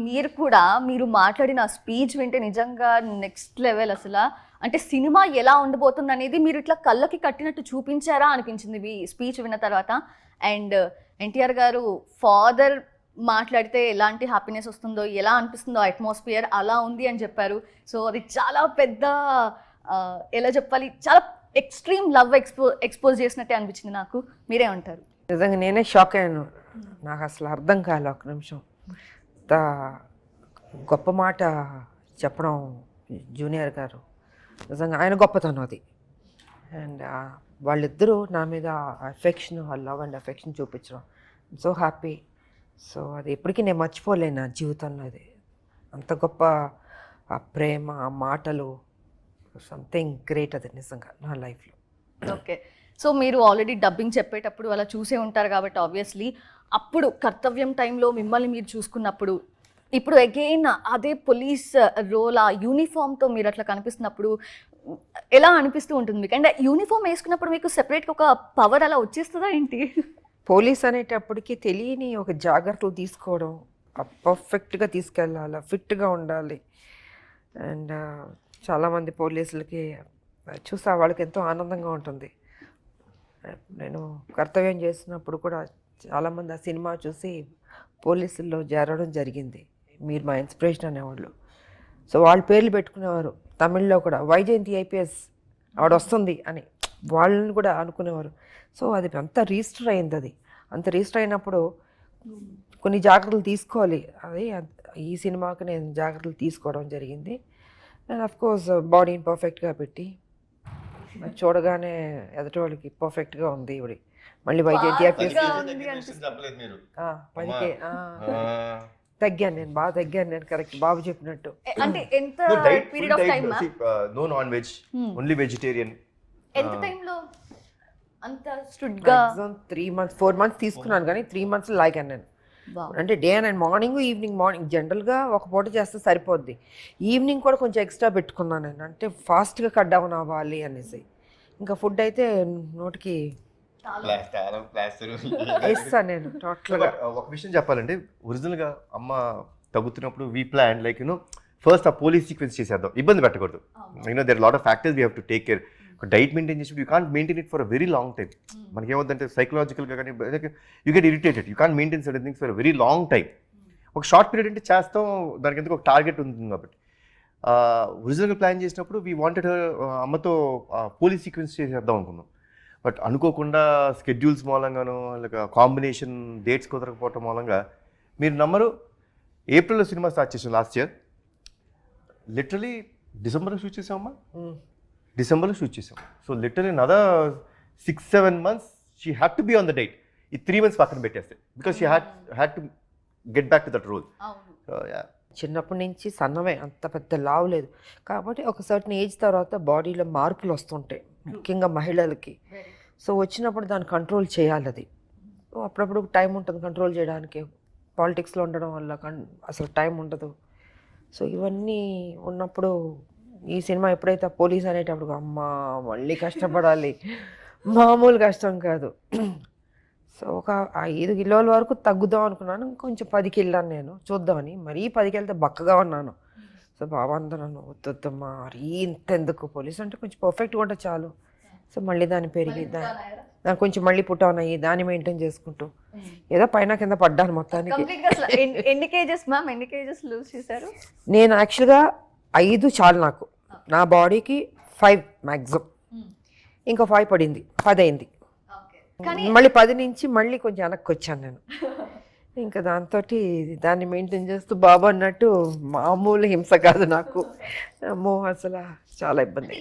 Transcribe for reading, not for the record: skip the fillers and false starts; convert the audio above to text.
మీరు కూడా మీరు మాట్లాడిన స్పీచ్ వింటే నిజంగా నెక్స్ట్ లెవెల్ అసలు. అంటే సినిమా ఎలా ఉండబోతుంది అనేది మీరు ఇట్లా కళ్ళకి కట్టినట్టు చూపించారా అనిపించింది మీ స్పీచ్ విన్న తర్వాత. అండ్ ఎన్టీఆర్ గారు ఫాదర్ మాట్లాడితే ఎలాంటి హ్యాపీనెస్ వస్తుందో, ఎలా అనిపిస్తుందో అట్మాస్ఫియర్ అలా ఉంది అని చెప్పారు. సో అది చాలా పెద్ద ఎలా చెప్పాలి, చాలా ఎక్స్ట్రీమ్ లవ్ ఎక్స్పోజ్ చేసినట్టే అనిపించింది నాకు. మీరే అంటారు? నిజంగా నేనే షాక్ అయ్యాను. నాకు అసలు అర్థం కాలే ఒక నిమిషం. ఇంత గొప్ప మాట చెప్పడం జూనియర్ గారు, నిజంగా ఆయన గొప్పతనం అది. అండ్ వాళ్ళిద్దరూ నా మీద అఫెక్షన్, లవ్ అండ్ అఫెక్షన్ చూపించడం సో హ్యాపీ. సో అది ఎప్పటికీ నేను మర్చిపోలేను నా జీవితంలో. అది అంత గొప్ప ఆ ప్రేమ, ఆ మాటలు, సంథింగ్ గ్రేట్ అది నిజంగా నా లైఫ్లో. ఓకే, సో మీరు ఆల్రెడీ డబ్బింగ్ చెప్పేటప్పుడు అలా చూసే ఉంటారు కాబట్టి ఆబ్వియస్లీ అప్పుడు కర్తవ్యం టైంలో మిమ్మల్ని మీరు చూసుకున్నప్పుడు, ఇప్పుడు అగైన్ అదే పోలీస్ రోల్, ఆ యూనిఫామ్తో మీరు అట్లా కనిపిస్తున్నప్పుడు ఎలా అనిపిస్తూ ఉంటుంది మీకు? అండ్ యూనిఫామ్ వేసుకున్నప్పుడు మీకు సెపరేట్గా ఒక పవర్ అలా వచ్చేస్తుందా ఏంటి? పోలీస్ అనేటప్పటికీ తెలియని ఒక జాగ్రత్తలు తీసుకోవడం, పర్ఫెక్ట్గా తీసుకెళ్ళాలి, ఫిట్గా ఉండాలి. అండ్ చాలామంది పోలీసులకి చూసా వాళ్ళకి ఎంతో ఆనందంగా ఉంటుంది. నేను కర్తవ్యం చేసినప్పుడు కూడా చాలామంది ఆ సినిమా చూసి పోలీసుల్లో చేరడం జరిగింది. మీరు మా ఇన్స్పిరేషన్ అనేవాళ్ళు. సో వాళ్ళ పేర్లు పెట్టుకునేవారు. తమిళ్లో కూడా వైజయంతి ఐపీఎస్ ఆవిడ వస్తుంది అని వాళ్ళని కూడా అనుకునేవారు. సో అది అంత రిజిస్టర్ అయింది. అది అంత రిజిస్టర్ అయినప్పుడు కొన్ని జాగ్రత్తలు తీసుకోవాలి. అది ఈ సినిమాకి నేను జాగ్రత్తలు తీసుకోవడం జరిగింది. అండ్ అఫ్కోర్స్ బాడీని పర్ఫెక్ట్గా పెట్టి చూడగానే ఎదుటి వాళ్ళకి పర్ఫెక్ట్గా ఉంది ఇవిడి. మళ్ళీ వైజయంతి ఐపీఎస్ తగ్గాను నేను, బాగా తగ్గాను నేను. కరెక్ట్ బాబు చెప్పినట్టు. అంటే ఎంత period of time? No non veg, only vegetarian. ఎంత టైంలో అంత స్ట్రిక్ట్గా? 3 months 4 months తీసుకున్నాను, కానీ 3 months లాగాను నేను. అంటే day and morning evening. Morning జనరల్గా ఒక పూట చేస్తే సరిపోద్ది. ఈవినింగ్ కూడా కొంచెం ఎక్స్ట్రా పెట్టుకున్నాను నేను, అంటే ఫాస్ట్గా కట్ డౌన్ అవ్వాలి అనేసి. ఇంకా ఫుడ్ అయితే నోటికి వేస్తాను నేను టోటల్గా. ఒక విషయం చెప్పాలంటే, ఒరిజినల్గా అమ్మ తగ్గుతున్నప్పుడు వీ ప్లాన్ లైక్ ఫస్ట్ ఆ పోలీస్ సీక్వెన్స్ చేసేద్దాం, ఇబ్బంది పెట్టకూడదు. There lot of factors we have to take care. Diet maintain చేసి you can't maintain it for a very long time. మనకి ఏమవుతుందంటే సైకలాజికల్గా కానీ you get irritated. You can't maintain certain things for a very long time. ఒక short period అంటే చేస్తాం, దానికి ఎందుకు ఒక టార్గెట్ ఉంటుంది కాబట్టి. ఒరిజినల్గా ప్లాన్ చేసినప్పుడు వీ వాంటెడ్ అమ్మతో పోలీస్ సీక్వెన్స్ చేసేద్దాం అనుకున్నాం. బట్ అనుకోకుండా స్కెడ్యూల్స్ మూలంగాను, లేక కాంబినేషన్ డేట్స్ కుదరకపోవటం మూలంగా, మీరు నమ్మరు, ఏప్రిల్లో సినిమా స్టార్ట్ చేసాం లాస్ట్ ఇయర్. లిటరలీ డిసెంబర్లో షూట్ చేసామమ్మా, డిసెంబర్లో షూట్ చేసాం. So literally another 6-7 months she had to be on the date. ఈ 3 months పక్కన పెట్టేస్తే, because she had to get back to that role. చిన్నప్పటి నుంచి సన్నమే, అంత పెద్ద లావు లేదు. కాబట్టి ఒక సర్టన్ ఏజ్ తర్వాత బాడీలో మార్పులు వస్తుంటాయి, ముఖ్యంగా మహిళలకి. సో వచ్చినప్పుడు దాన్ని కంట్రోల్ చేయాలి. అది అప్పుడప్పుడు టైం ఉంటుంది కంట్రోల్ చేయడానికి. పాలిటిక్స్లో ఉండడం వల్ల అసలు టైం ఉండదు. సో ఇవన్నీ ఉన్నప్పుడు ఈ సినిమా ఎప్పుడైతే పోలీస్ అనేటప్పుడు అమ్మ మళ్ళీ కష్టపడాలి, మామూలు కష్టం కాదు. సో ఒక 5 కిలోల వరకు తగ్గుదాం అనుకున్నాను. కొంచెం 10కి వెళ్ళాను నేను చూద్దామని. మరీ 10కి వెళ్తే బక్కగా ఉన్నాను. సో బాబా అందరూ వద్దమ్మా మరీ ఇంత ఎందుకు, పోలీస్ అంటే కొంచెం పర్ఫెక్ట్గా ఉంటే చాలు. సో మళ్ళీ దాన్ని పెరిగి దాన్ని కొంచెం మళ్ళీ పుట్టాన్ అయ్యి దాన్ని మెయింటైన్ చేసుకుంటూ ఏదో పైన కింద పడ్డాను మొత్తానికి. ఎన్ని కేజెస్ మ్యామ్, ఎన్ని కేజెస్ లూజ్ చేశారు? నేను యాక్చువల్గా 5 చాలు నాకు, నా బాడీకి 5 మ్యాక్సిమం. ఇంకా 5 పడింది, 10 అయింది. మళ్ళీ 10 నుంచి మళ్ళీ కొంచెం వెనక్కి వచ్చాను నేను. ఇంకా దాంతో దాన్ని మెయింటైన్ చేస్తూ బాబు అన్నట్టు మామూలు హింస కాదు నాకు. అమ్మో అసలు చాలా ఇబ్బంది.